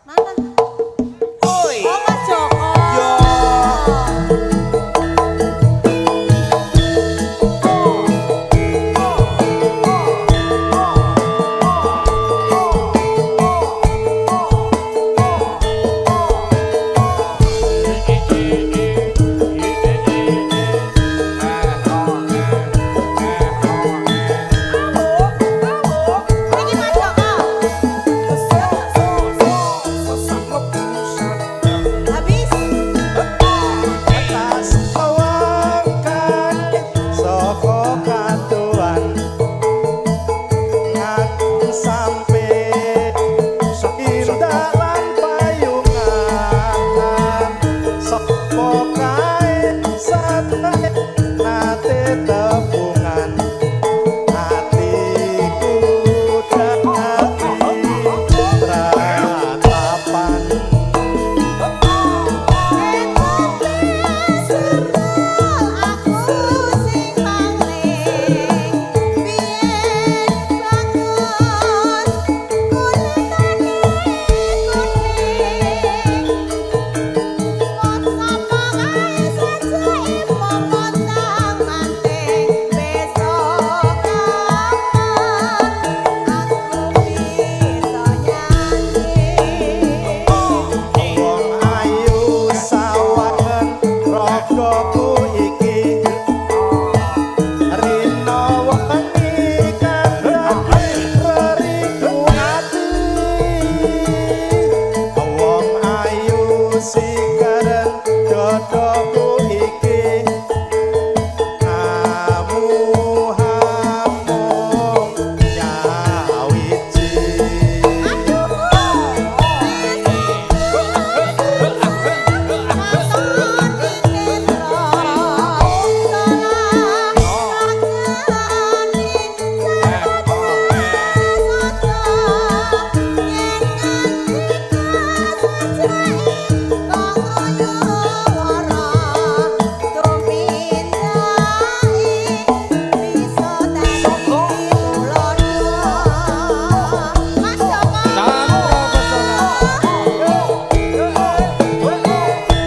Mana? Oi. Oh Mas Joko. Yo. Iki Mas Joko. Habis. Atas awakan saka kadoan ngaku sampe indalan payungan sapa kae satae nate tebungan atiku dadi ratapan. Wong ayu sawangen ragaku iki rina wengi kandhane reriku ati wong ayu sikaren dadaku iki amu-amu nyawiji.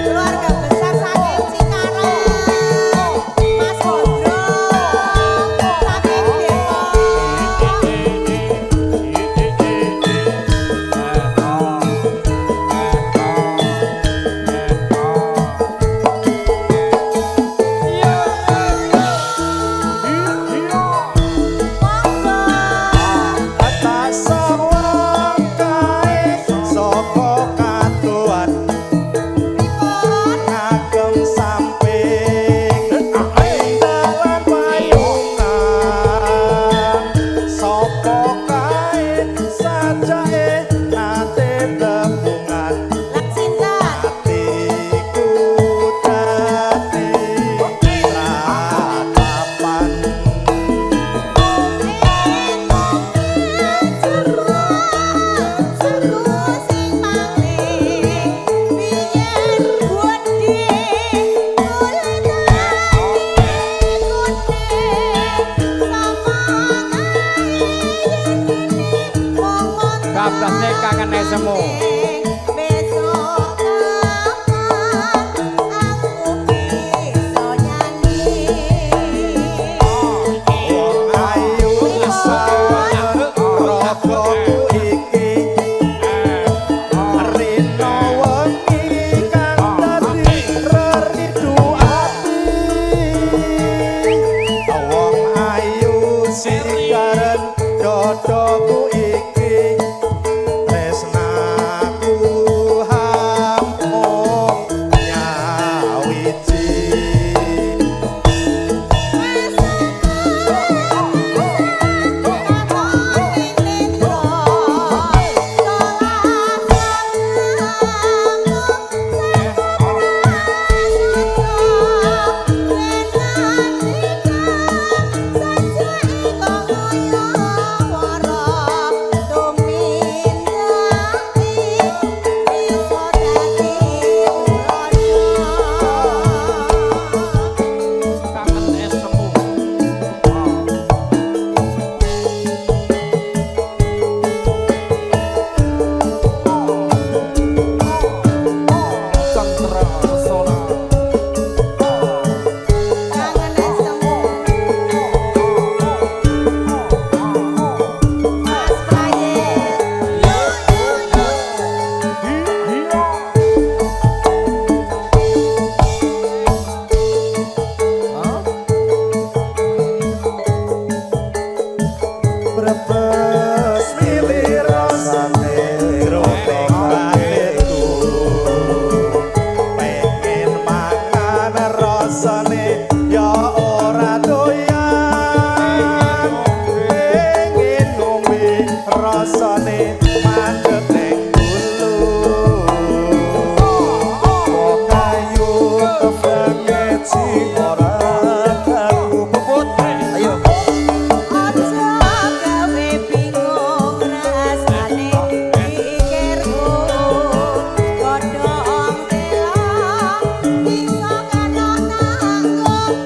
Keluarga besar saking Cikarang, Mas Gondro saking Depok. Atas sawakae saka kadoan ngagem samping dalan payungan sapa kae sajake nate tebungan atiku dadi ratapan. Kabeh kangen semu. Besok kapan aku bisa nyanyi. Wong ayu sawangen ragaku iki rina wengi kang dadi reridu ati wong ayu sikaren dadaku iki tresnani mandeg neng dulu kok kayu kembange si ora kaku puput ayo Ojo gawe bingung rasane pikirku godhong tela iso kena tanggung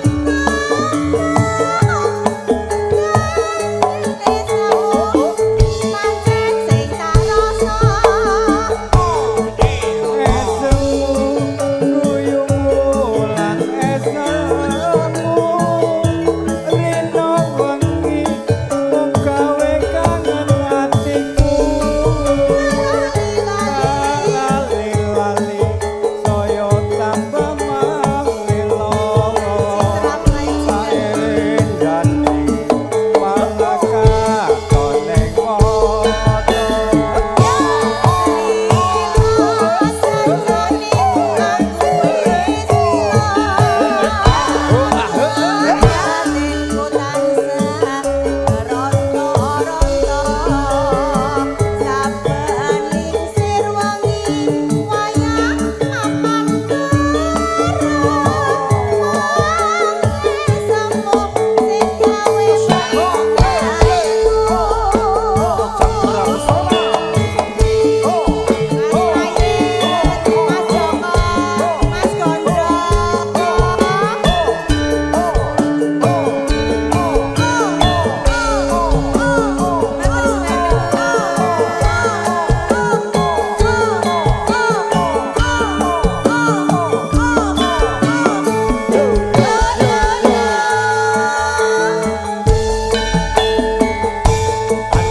pancen sing tak rasa Esemu guyumu lan esemu rino wengi mung gawe kangen atiku lali-lali saya tambah mamilo saeling janji malaka toneng moto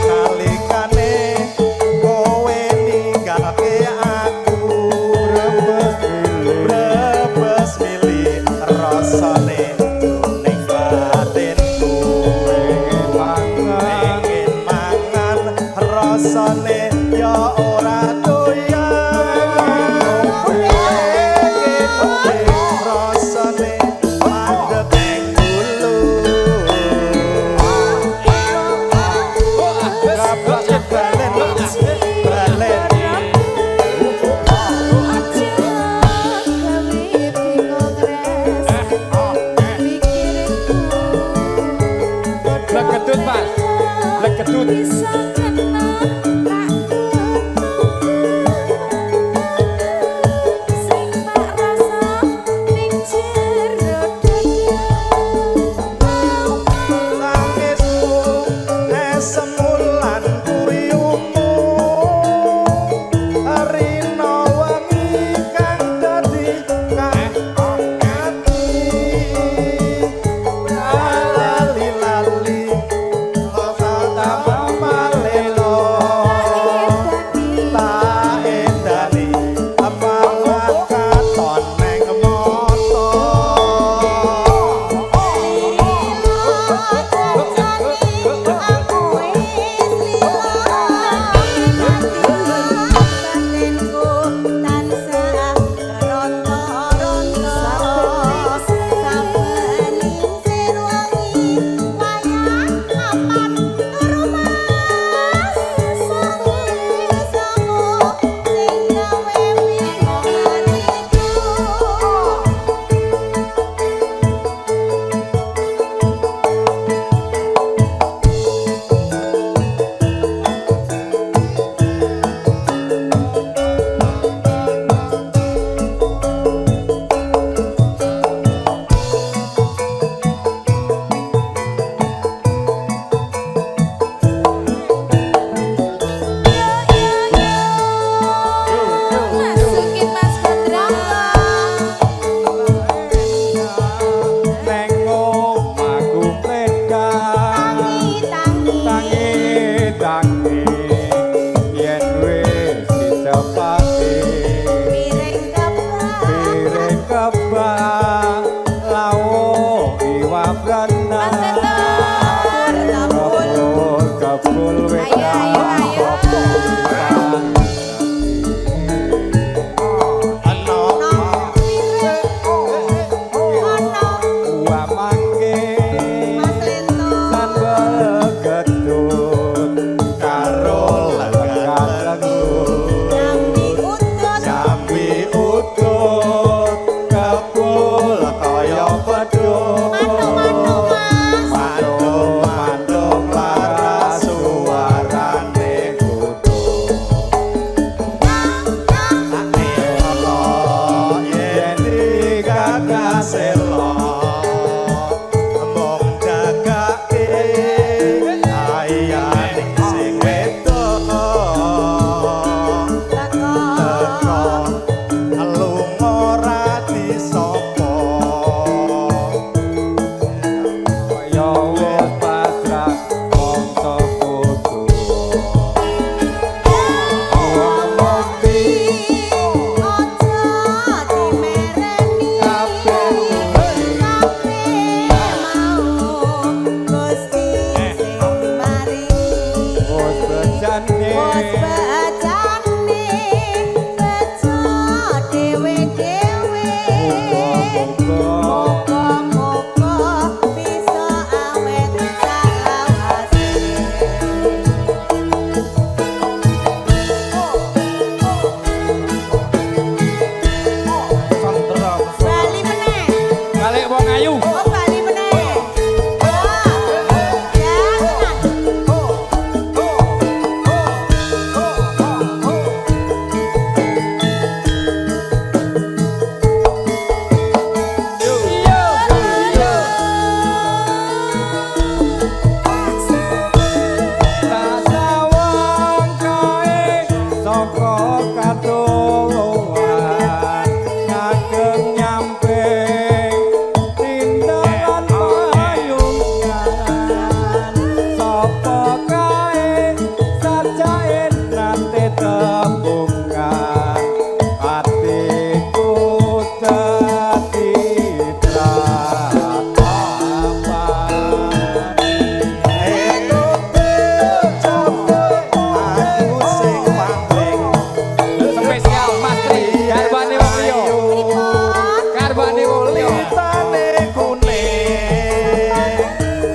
kalikane kowe ninggalke aku brebes milih rasane ning batinku pengen mangan rasane ya ora doyan pengen rasane mandeg neng dulu Gablas balen balen Leketut Mas leketut Bisa kena tak bejane bejo dhewe-dhewe muga-muga bisa awet salawase Bali meneh Balik wong ayu. oh Bali meneh Tak sawang kae saka katulungan ngagem nyampe tindakan payungan sapa kae sajaen nate tembungan atiku dadi Aku sing paling spesial Mas Tri garbane wong liya garbane wong liya tane kuning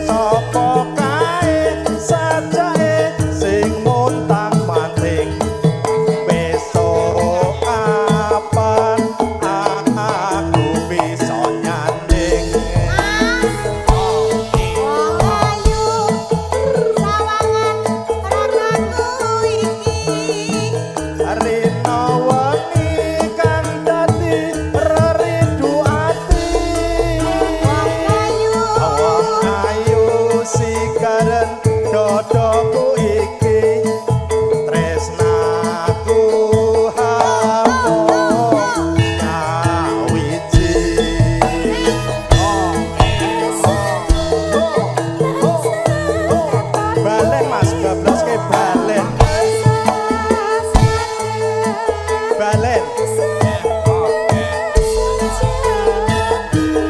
sapa kae sajake sing montang manting besok kapan aku bisa nyanding Wong ayu sawangan rakaku iki Rina wengi kang dadi rerindu ati Wong ayu Wong ayu sigaren dodoku iki tresnaku hampa nyawiji balen mas bablas ke balen balen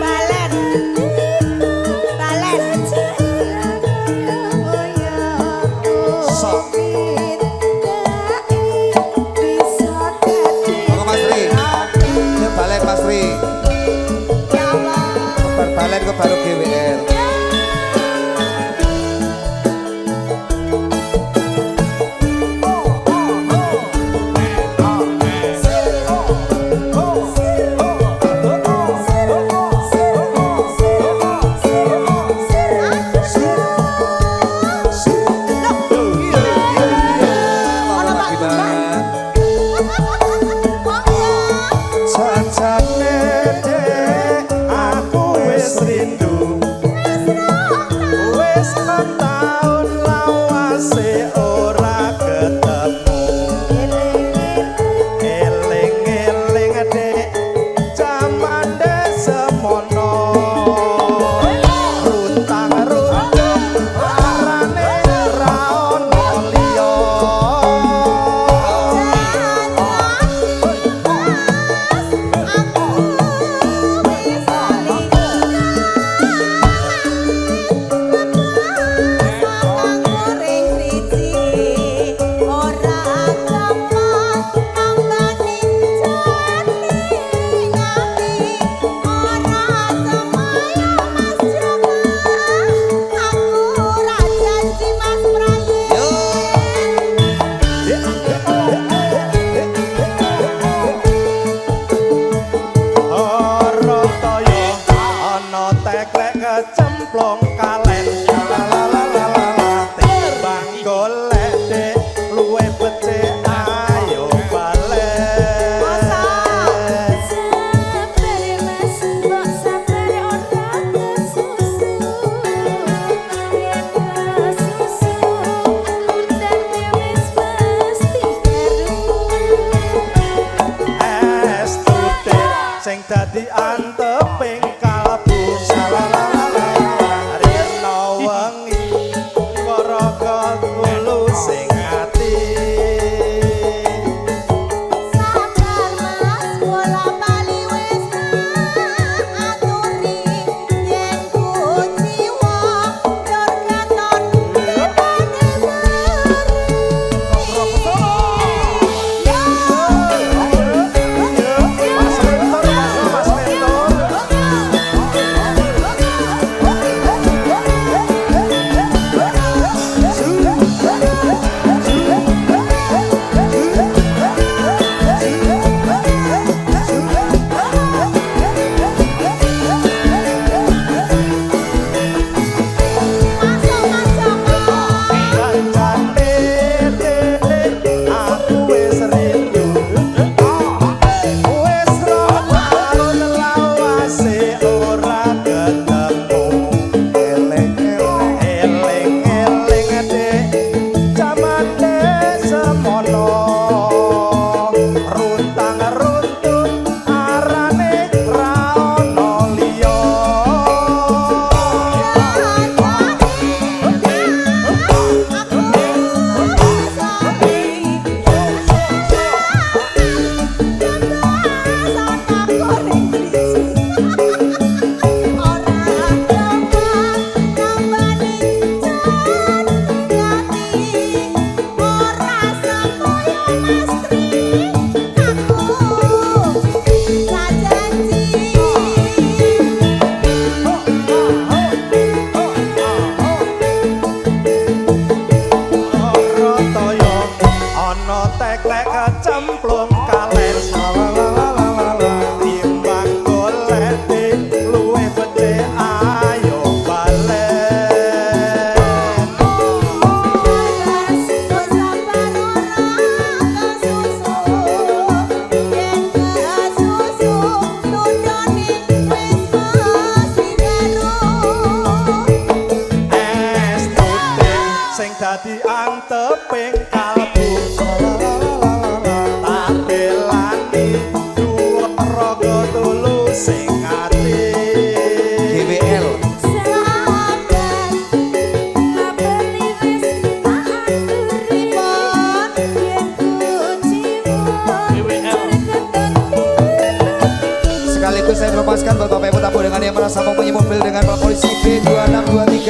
Balen Balen Sok. Monggo Mas Tri. Ya balen Mas Tri. Ya Allah Bar balen kok baru GWR. Ono Pak Gimana? Sajane dek aku wis rindu wis taun lawase ora ketemu eling-eling dek jaman desemono runtang-runtung arane ra ono liya Orotaya ana teklek kecemplung kalen lalalala timbang golek dek luwe becik ayo balen es tutik sing dadi anteping kalbu salalala rina wengi karaga kulu sing ati Sabar mas, bola bali wis aturi yen kuciwa dur keton dipane mari ono teklek kecemplung kalen timbang golek luwe becik ayo balen es putih sing dadi anteping kalbu tak belani duwe raga tulus sing ati GWL sekaligus saya informasikan buat Bapak Ibu tamu dengan yang merasa mempunyai mobil dengan plat polisi B2623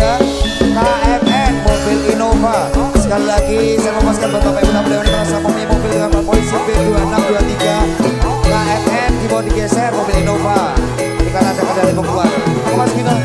KMN mobil Innova. Sekali lagi saya informasikan buat Bapak Ibu tamu dengan yang merasa mempunyai mobil dengan plat polisi B2623 KMN dimohon digeser mobil Innova karena ada kendali mau keluar. Mas Gina.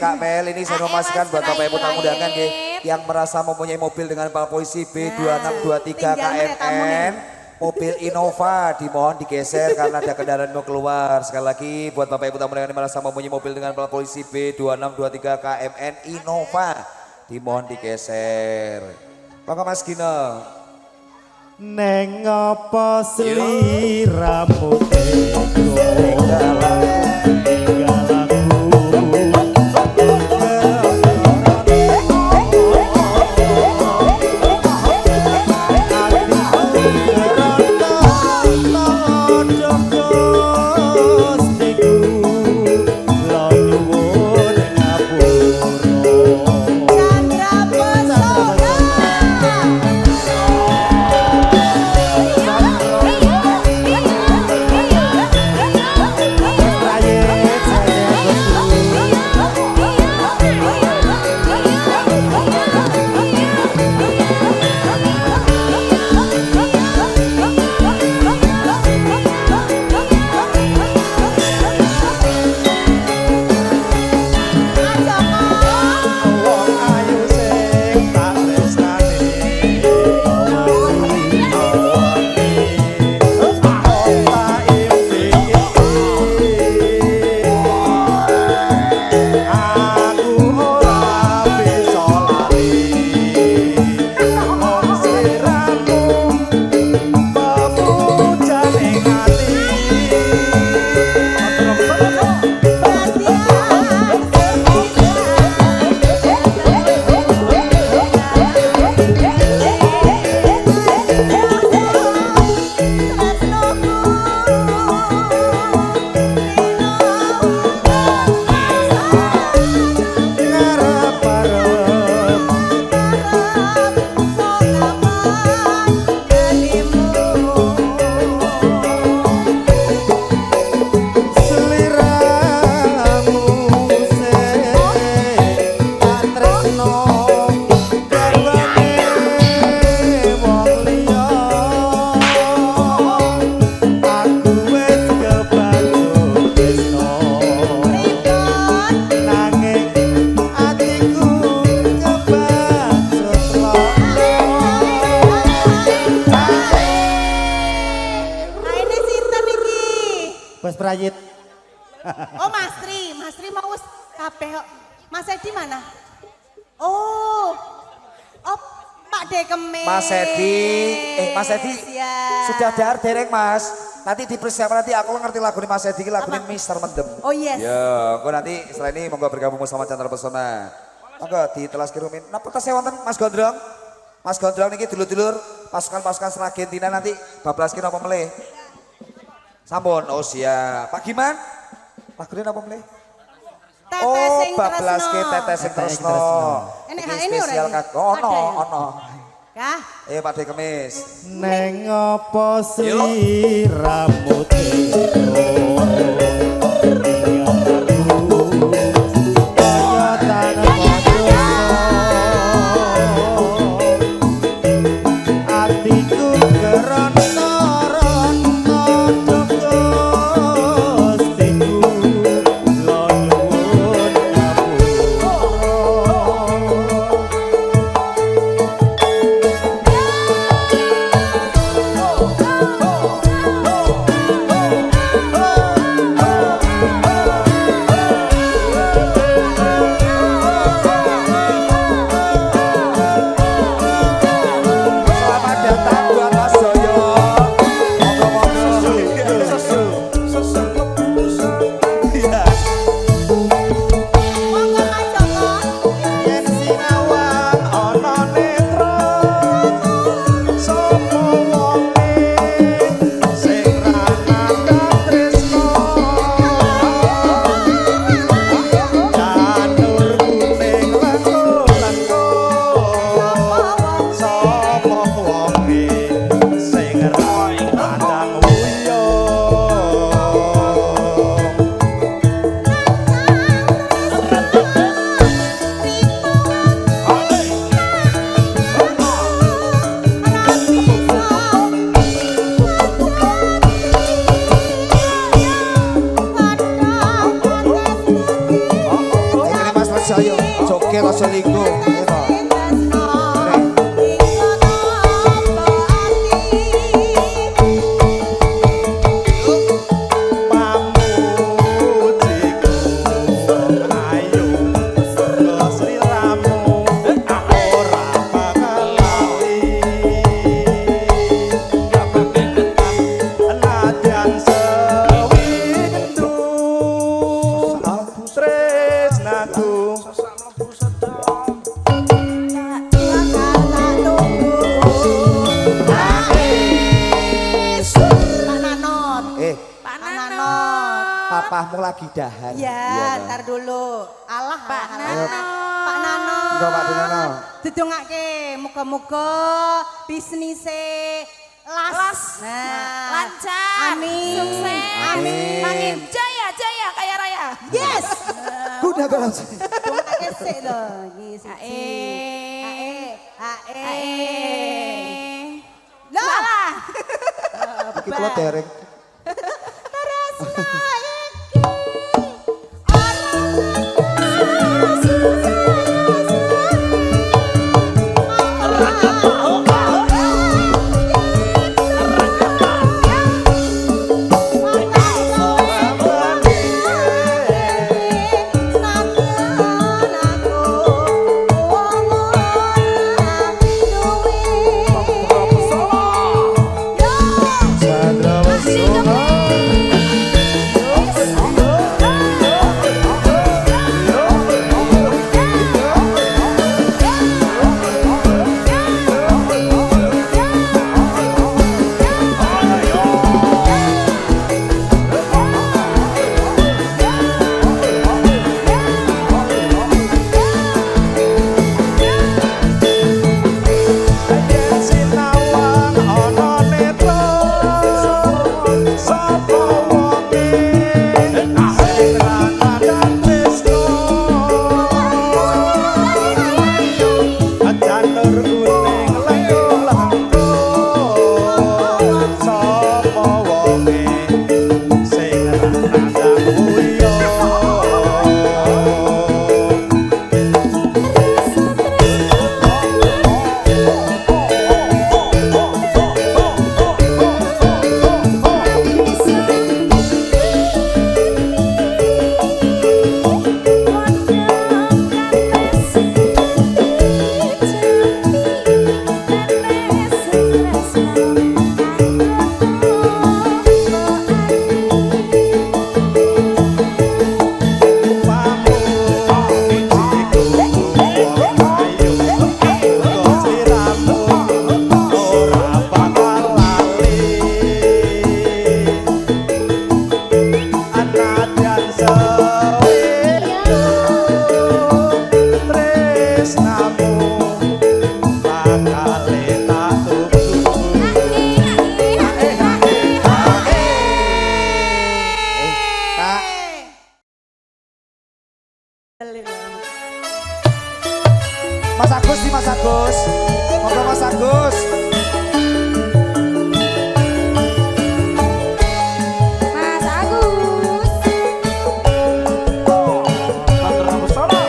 Kak Mel ini saya informasikan buat Bapak Ibu tamu undangan yang merasa mempunyai mobil dengan plat polisi B2623 KMN mobil Innova dimohon digeser karena ada kendaraan mau keluar. Sekali lagi buat Bapak Ibu tamu undangan yang merasa mempunyai mobil dengan plat polisi B2623 KMN Innova dimohon digeser. Maka Mas Gino. Neng apa sliramu Rayit. Oh Mas Tri mau wis kabeh kok. Mas Edi mana? Oh Pak Dekemis. Mas Edi Ya. sudah dar dereng Mas. Nanti dipersiapkan nanti aku ngerti lagu ini Mas Edi, lagu ini Mister Mendem. Oh yes. Ya, kok nanti setelah ini monggo bergabung sama Chandra Pesona. Monggo ditelas kirumin. Napa tasih wonten Mas Gondrong? Mas Gondrong niki dulur-dulur pasukan-pasukan Sragentina nanti bablas ki napa melih? Sampun, oh siap. Pak Giman? Lagu ini napa melih? Oh, bablas ki Teteh Sing Tresno. Enek Iki ini ora spesial iki? kak. Oh, Ada ya? ono. Kah? Pak De Kemis. Neng apa sliramu teko kaya tanah dosa atiku keron-keron padha gustiku lo nyuwun ngapura. Selamat datang buat Mas Joyo. Monggo-monggo. Iya. Monggo Mas Joko. Yen sinawang ana netra sapa wonge sing ra nandhang tresno janur kuning lengko-lengko sapa wonge sing ra nandhang wuyung. Ini Mas Joyo. Joget aja linggo. Pamujiku ayu saka sliramu ora bakal lali nadyan sewindu tresnaku Pak Nanot. Papahmu lagi dahan. Ya, ntar dulu. Allah Pak Nanot. Pak Nanot. Enggak, Pak Dinano. Didongake muga-muga bisnise las. Nah, Lancar, Amin. sukses, Amin. makin jaya kaya raya. Yes. Kuda kalau Dongake sik lho, iki siji. Ae. Ae. Loh. Salah. iki kula dereng. Terus iki Chandra Pesona Mas Agus nih Mas Agus. Monggo Mas Agus. Mas Agus. Matur nuwun sana.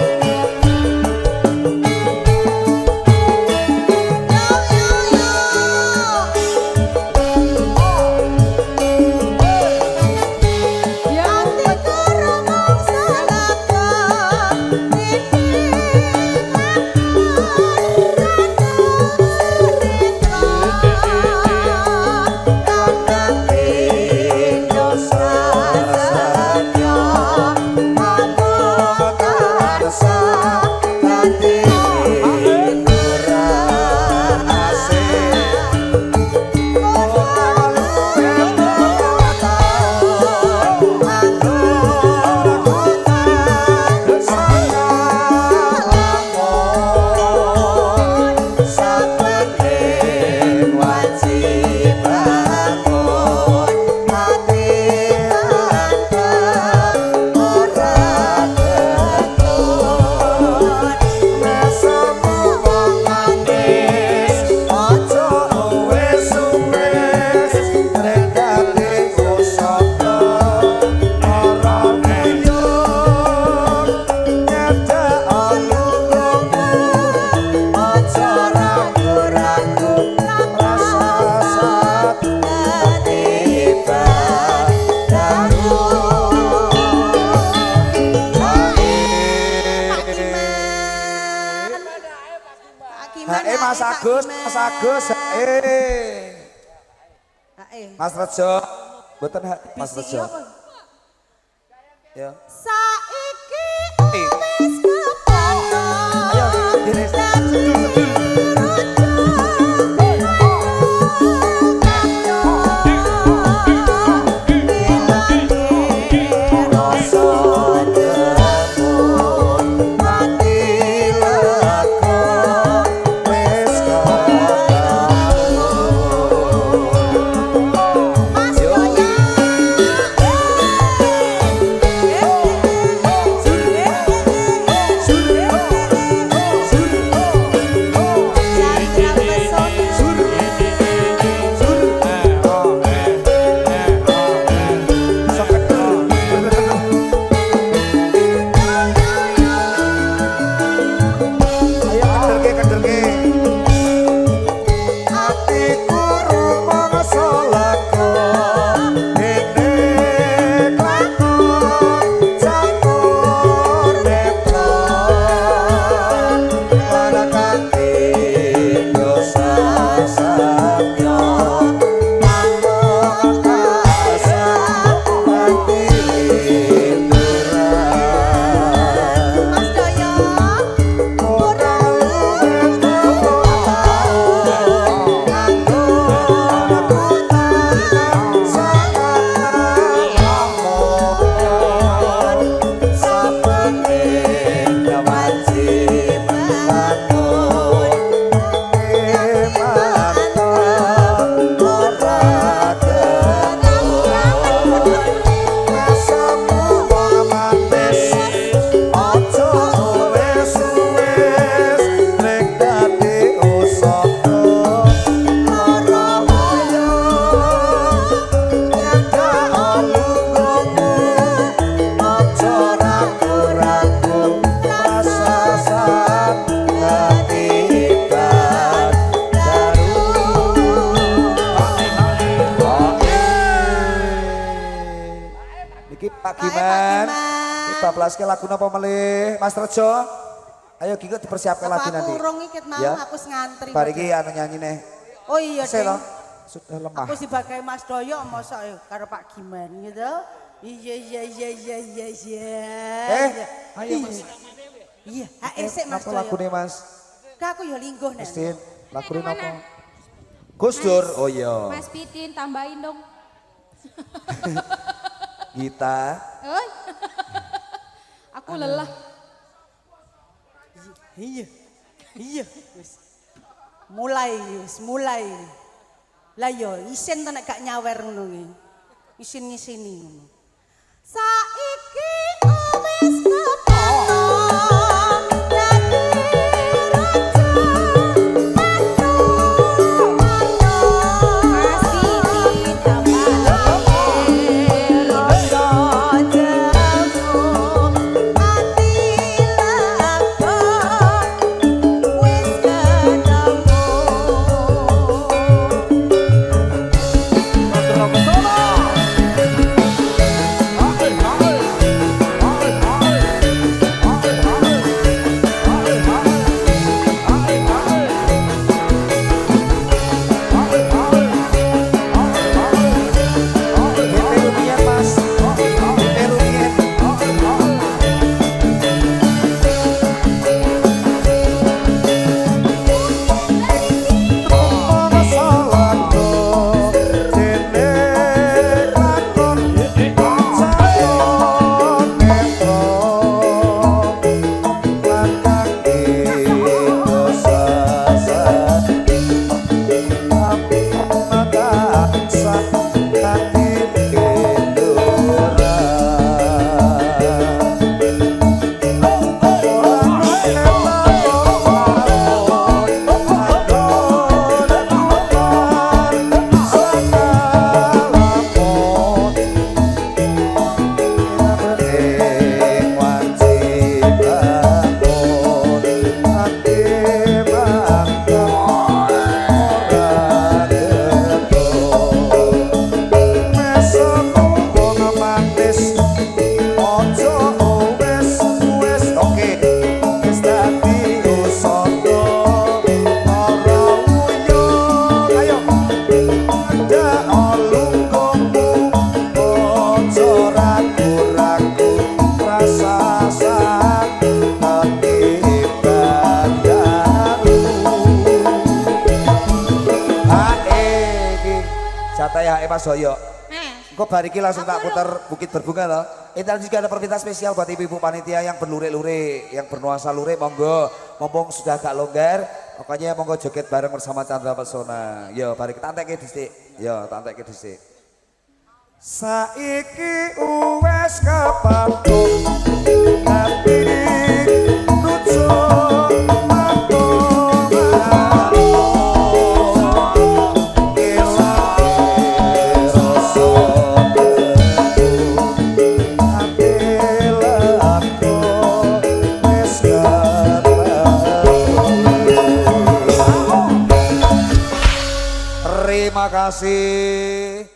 Mas Agus, Mas Agus, Mas Rejo, mboten Mas Rejo. Ya. Saiki wis kepono. Ayo, diri. Pak Giman, kita belaske lagu napa melih Mas Rejo. Ayo Gigo dipersiapkan lagi nanti. Aku urung ikut mau, Ya. aku ngantri. Bar iki anu nyanyi nih. Oh iya, Saya Ding. loh, sudah lemah. Aku sebagai Mas Doyo masa karo Pak Giman gitu. Iya. Ayo Mas. Iya, sik Mas Napa Doyo. lagu nih Mas? Ka aku ya lingguh nek. Kristin, lagu ini napa? Gus Dur, oh iya. Mas Pidin tambahin dong. Gita. Oi. Aku lelah. Iya. Wis. Mulai. Lah yo isin to nek gak nyawer ngono ki. Isin ngisini ngono. Saiki wis kepono. Dadi Ya, Mas Hoyo. Eh, Kok bariki langsung tak putar Bukit Berbunga loh. Kita juga ada permintaan spesial buat ibu-ibu panitia yang berlure-lure, yang bernuansa lure, monggo. Mumpung sudah agak longgar, pokoknya monggo joget bareng bersama Chandra Pesona. Yo, bari kita antek dhisik. Yo, tak antek dhisik. Saiki uwes kepatung tapi rujuk matongan ilang rasa ati laku wes kepatung. Terima kasih.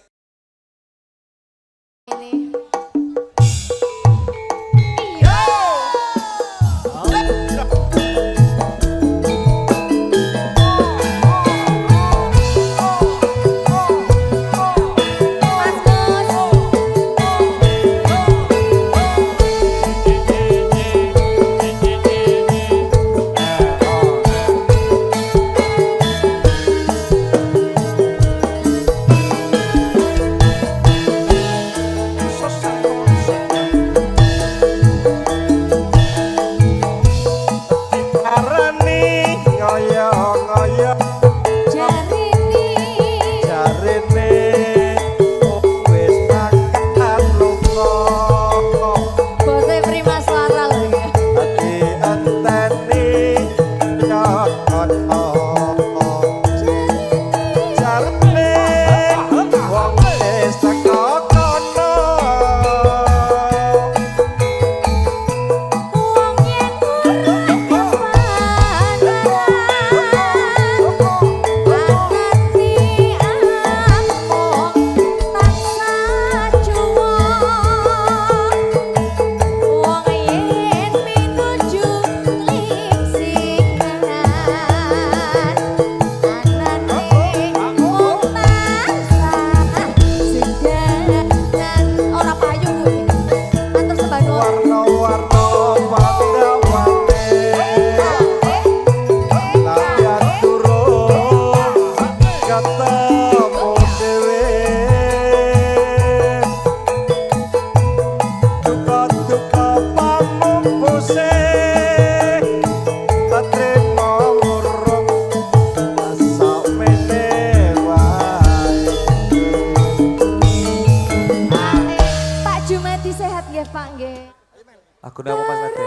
Aku nama Mas Mete.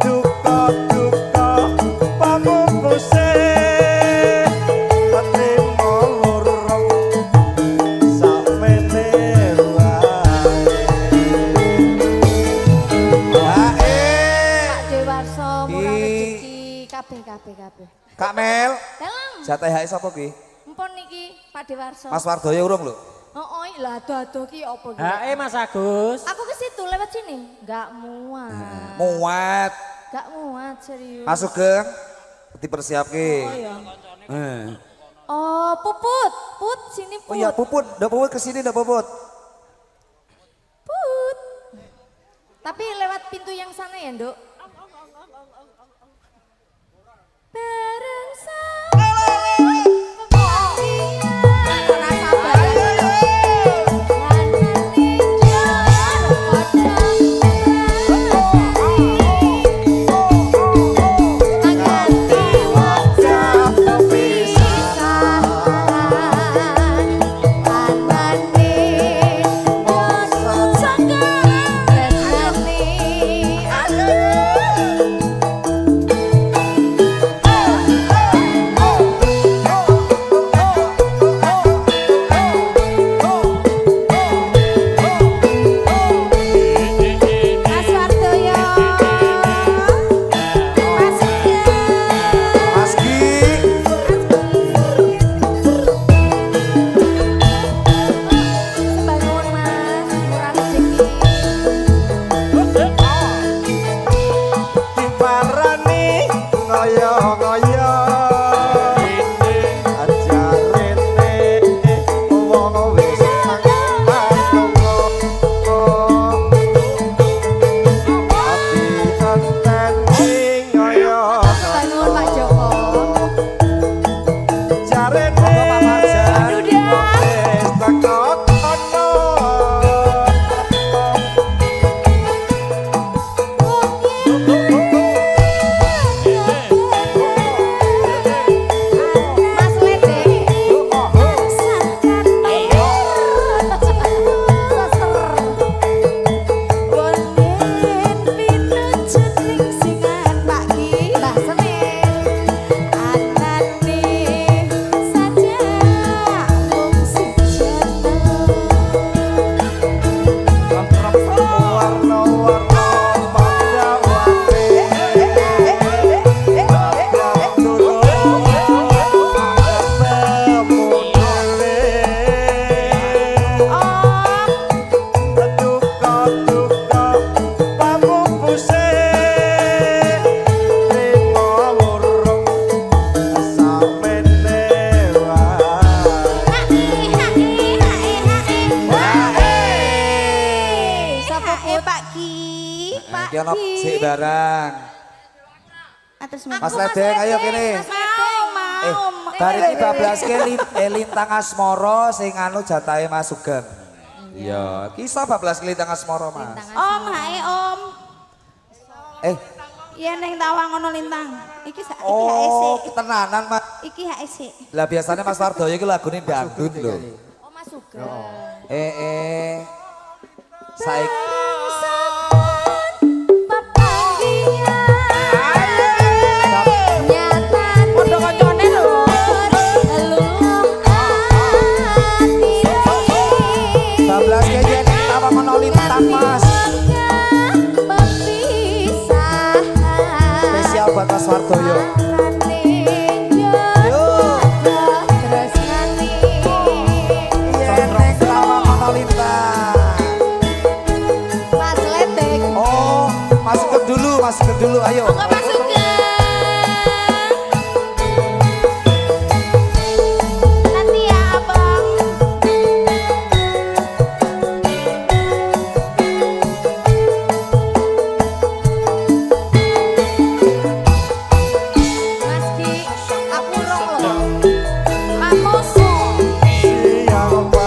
Duka kabeh. Kak Mel, Dalang, jatah HI sapa ki? empon niki Pak Dewarso. Mas Wardoyo urung lho. Oh, lah ado-ado ki apa ki? Mas Agus. Aku ke situ lewat sini. Enggak muat. Muat. Enggak muat serius. Mas Sugeng dipersiapke. Oh ya. Eh. Oh, Puput. Put sini Put. Oh iya Puput, ndak Puput kesini ndak Puput. Put. Tapi lewat pintu yang sana ya, Nduk. Bareng sama Ono sik barang. Mas Ledeng ayo kene. Bar iki bablaske lintang asmara sing anu jatahe Mas Sugeng. Iya, kisah bablas lintang asmara Mas. Om, hae Om. Iya neng tawang ono lintang. Iki sak iki Oh, tenanan Mas. Iki HSC. Lah biasanya Mas Wardoyo iki lagune dangdut lho. Oh, Mas Sugeng. Saiki buat Mas Wardoyo. Mas Ledeng. Oh, masuk dulu, ayo. Nanti ya Abang. Siapa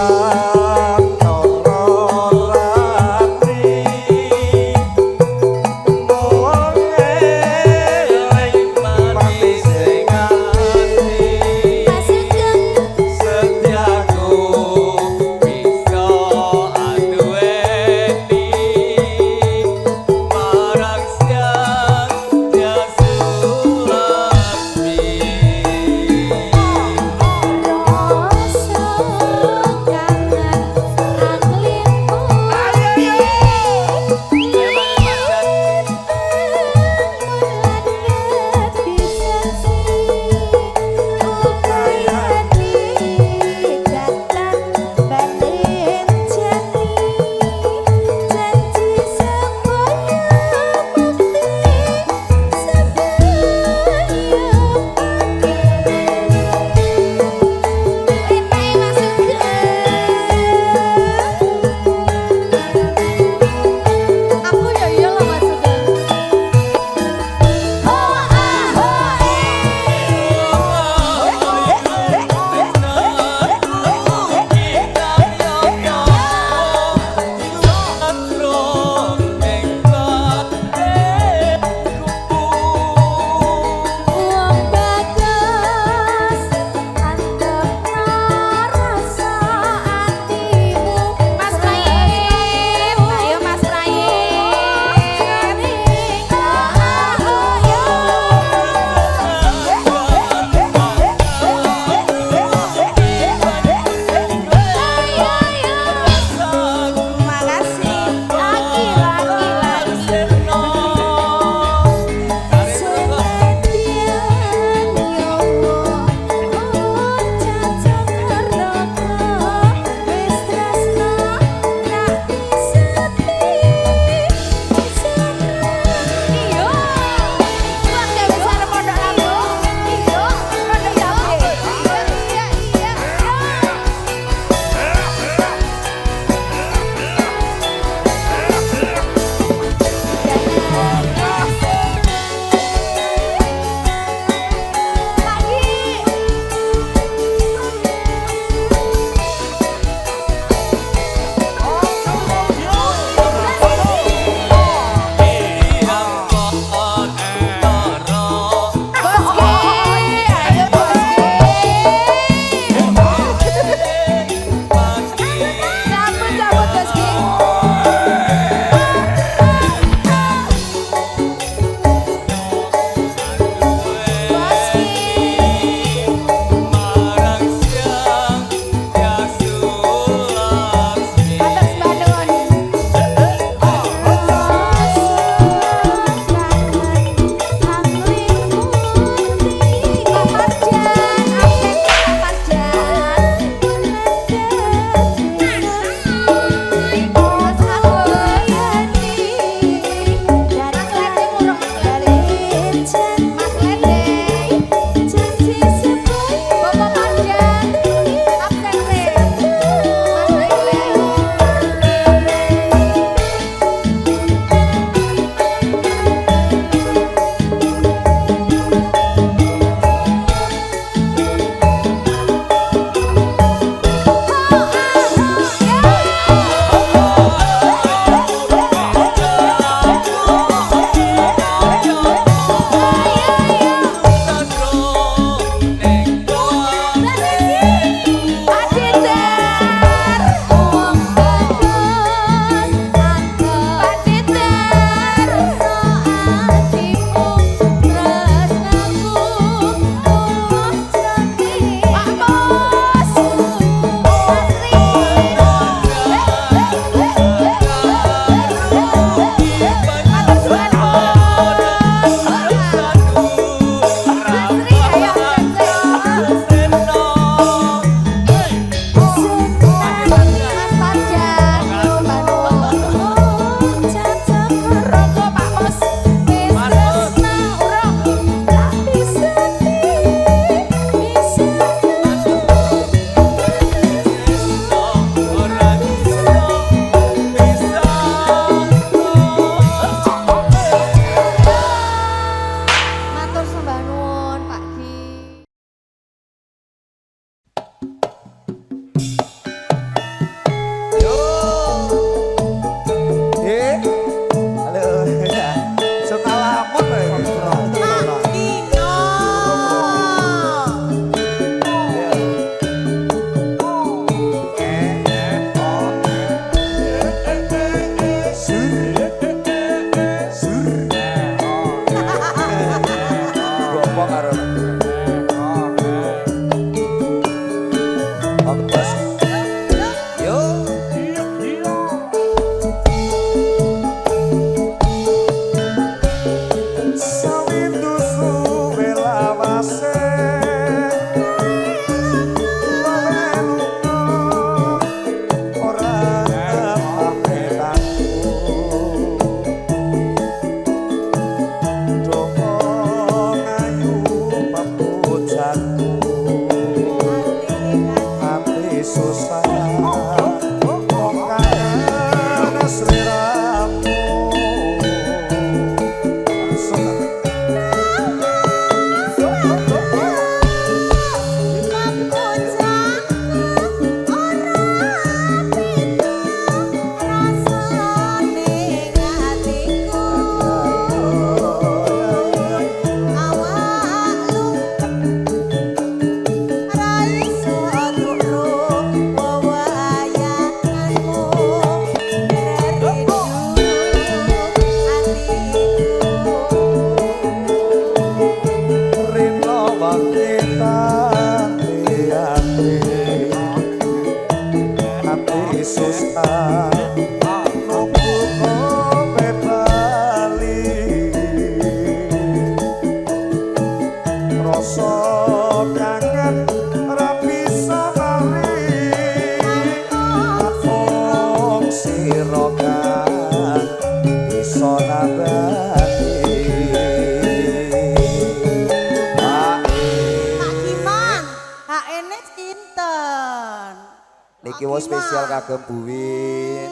Oh spesial kagem Buwin.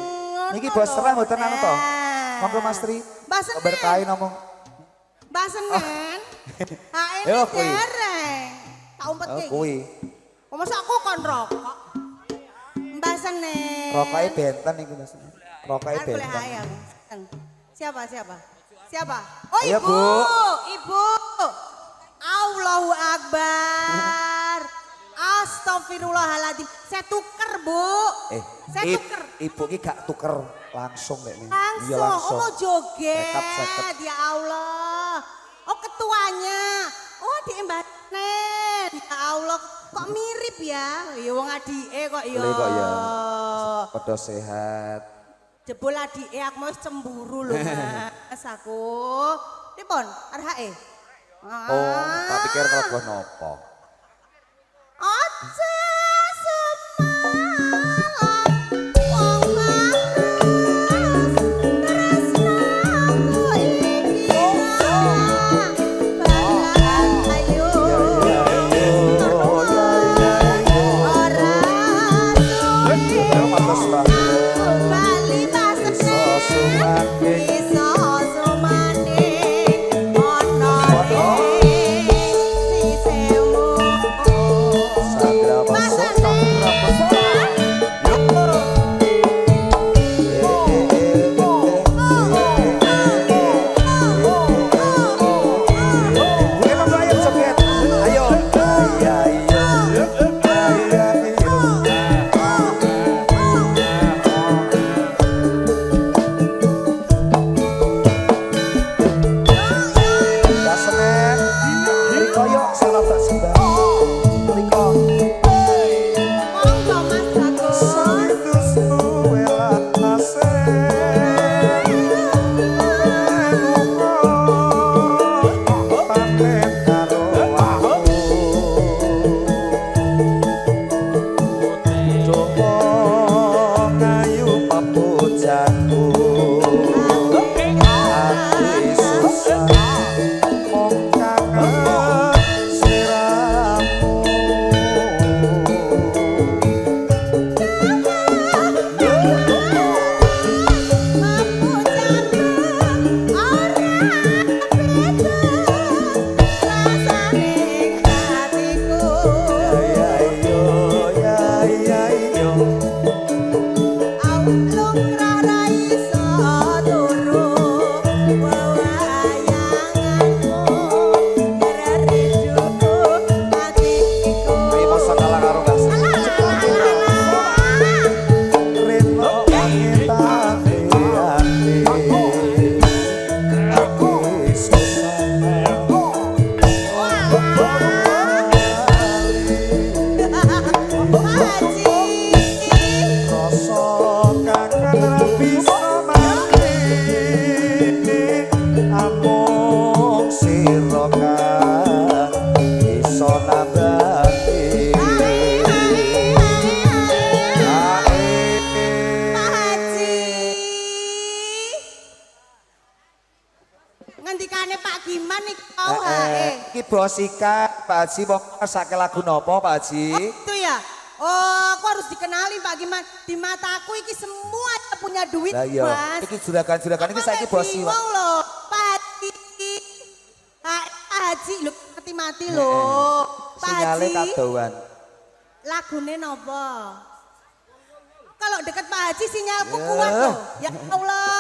Niki bos serah mboten anu to. Monggo Mas Tri. Mbak Senen. Berkahi ngomong. Mbak Senen. Ha ini Yo, kuwi. dereng. Tak umpet Oh iki. kuwi. Oh, masa aku kon rokok. Mbak Senen. Rokoke benten niku Mas. Rokoke Aku boleh benten. hai aku. Siapa? Siapa? Oh Ayo, ibu. Bu. Ibu. Allahu Akbar. Astagfirullahaladzim. Saya tuker bu. Saya tuker. Ibu ki gak tuker langsung lek ini. Langsung. Iya langsung. Oh mau joget. Sekap, sekap. Ya Allah. Oh ketuanya. Oh di Mbaknen. Ya Allah. Kok mirip ya? Ya wong adike kok ya. Boleh kok ya. Padha sehat. Jebol adike aku mau cemburu lho Mas aku. Pripun? Arhake? Oh, tak pikir kelebu nopo. Aja semalam wong malas tresnaku iki balayu ora suwi bali pasne iso sumane ana sisemu Sandra monggo Mas Bagus. Ngendikane Pak Giman nih kau Iki bos Ika, Pak Haji mau ngesake lagu nopo Pak Haji? Oh, itu ya. Oh, aku harus dikenali Pak Giman. Di mataku iki semua punya duit, Lah iya, Mas. iki juragan-juragan iki saiki bos Iwa. Bingung loh, Pak Haji. Pak Haji, lu mati-mati loh. Pak Sinyale Haji, kadoan. lagune nopo? Kalau deket Pak Haji sinyalku Ya. kuat loh. Ya Allah.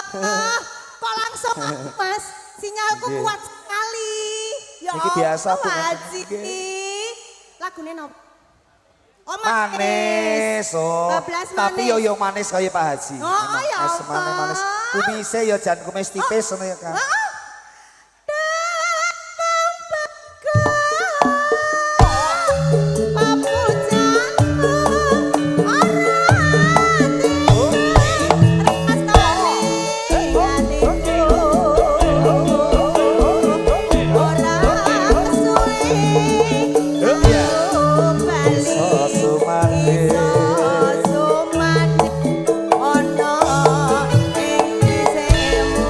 Kok langsung aku, Mas? Sinyalku Nggih. kuat sekali. Ya Iki biasa, Bu. Pak Haji. Lagune nopo? Oh, Manis, oh. Bablas Tapi manis. yo manis kaya Pak Haji. Oh, Emang ya es manis. Allah. Kumise yo jan kumis tipis ngono ya kan. Ono ing semu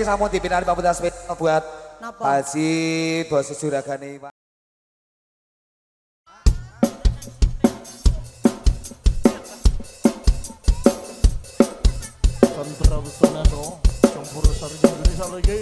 sampun dipinari pambutan spesial buat Napa? Haji bos juragane Pak. Tantra Wisnano, campur sari Indonesia lagi.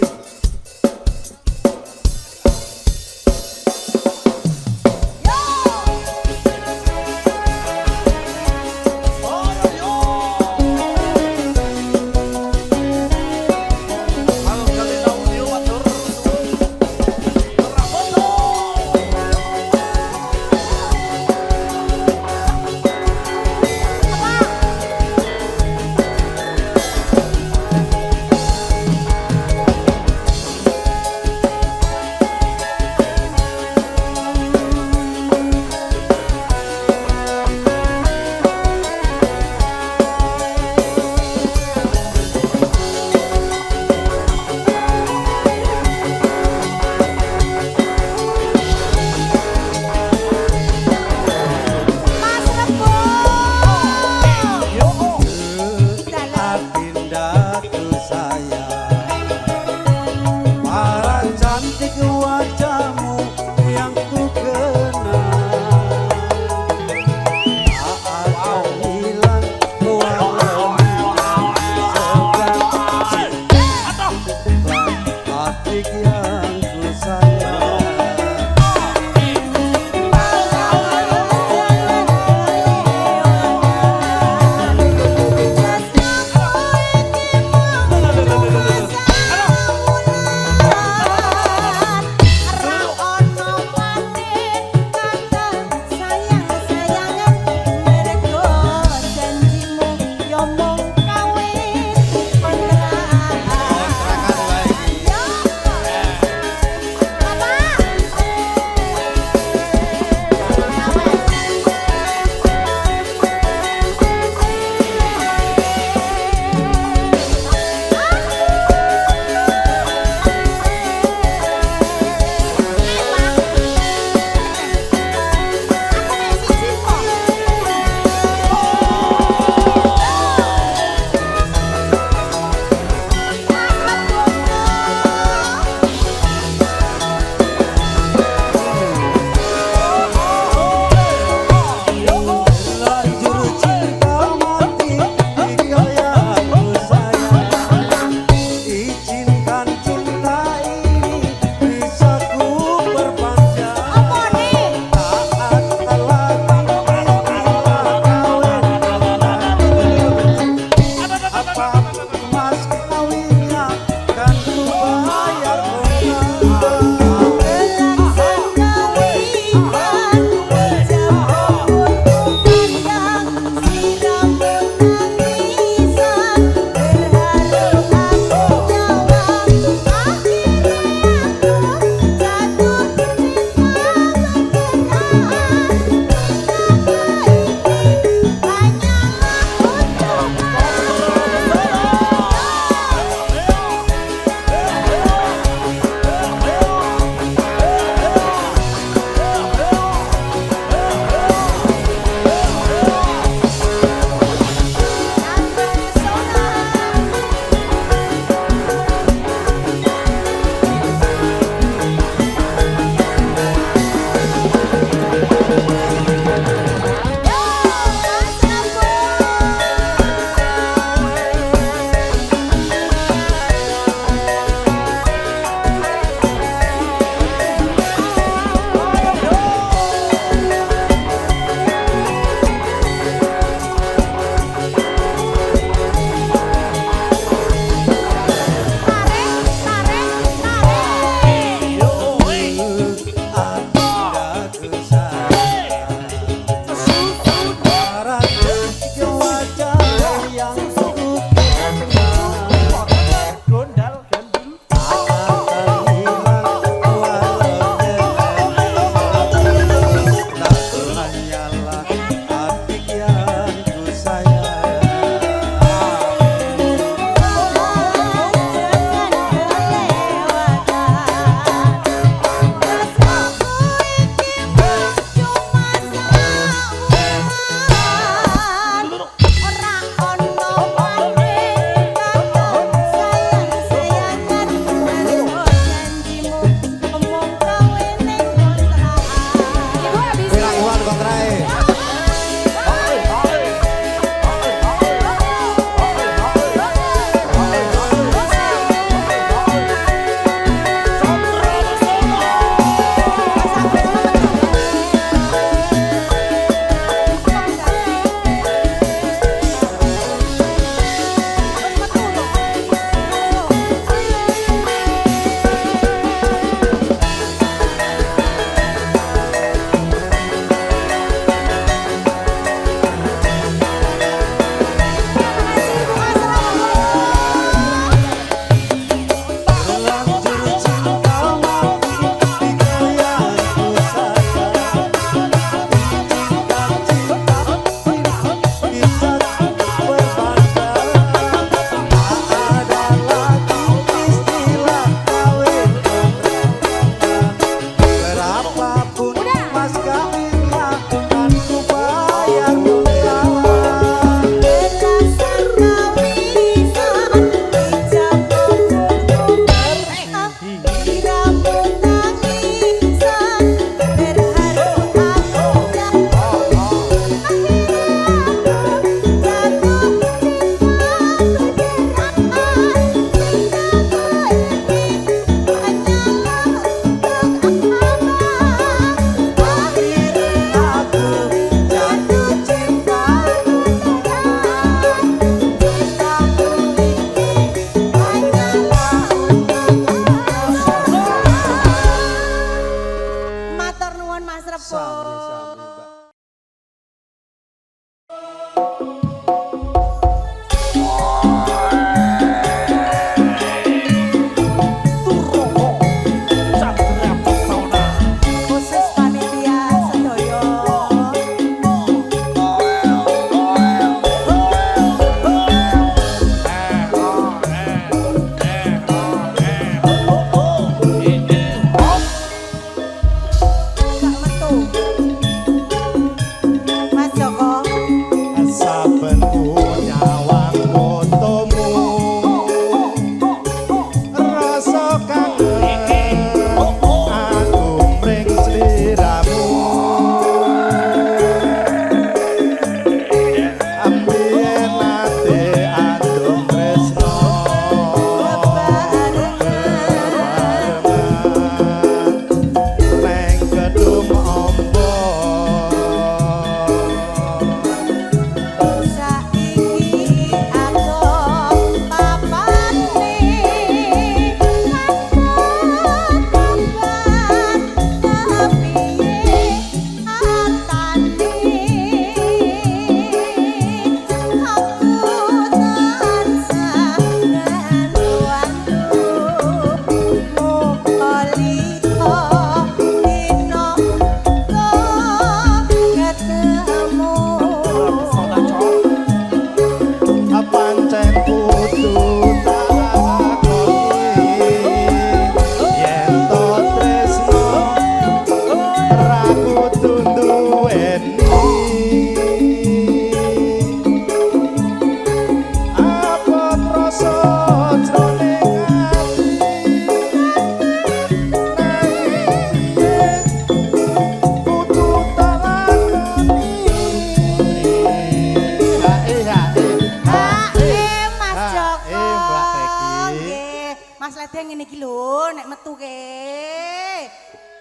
ada ngene iki lho nek metu ke.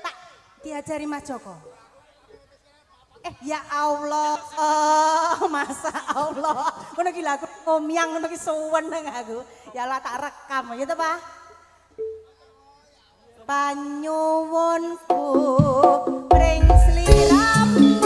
Tak diajari Mas Joko. Ya Allah, masa Allah. Ngono iki lho aku ngomyang ngono iki suweneng aku. Ya Allah tak rekam ya to, Pak. Panyuwunku pring sliramu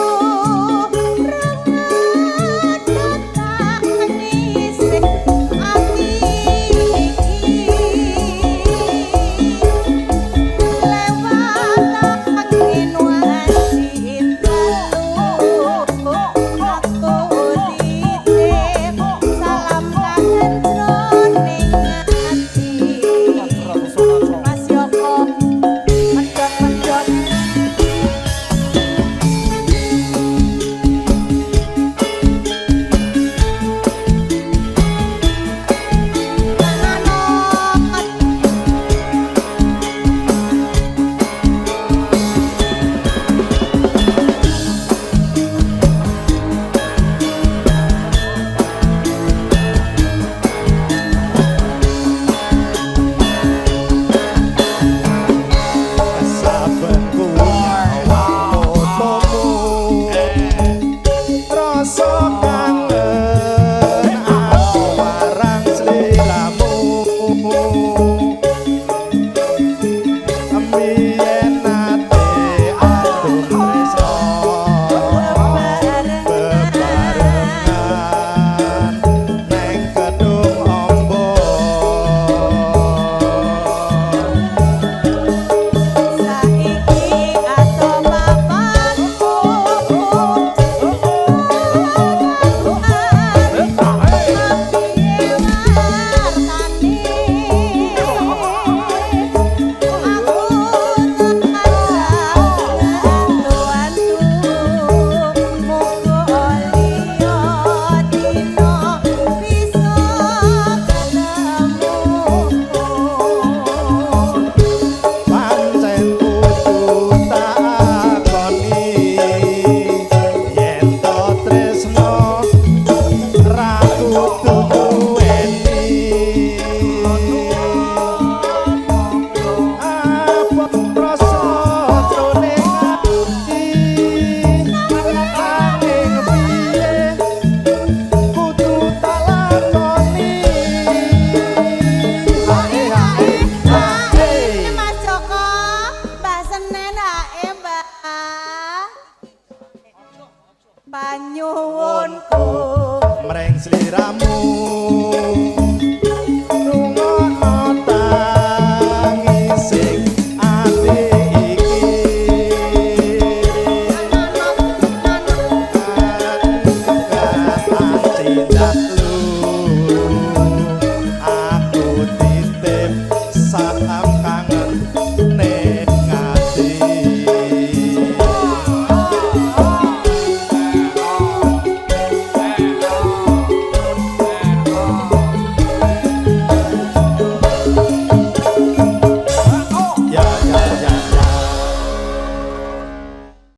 Mreng sliramu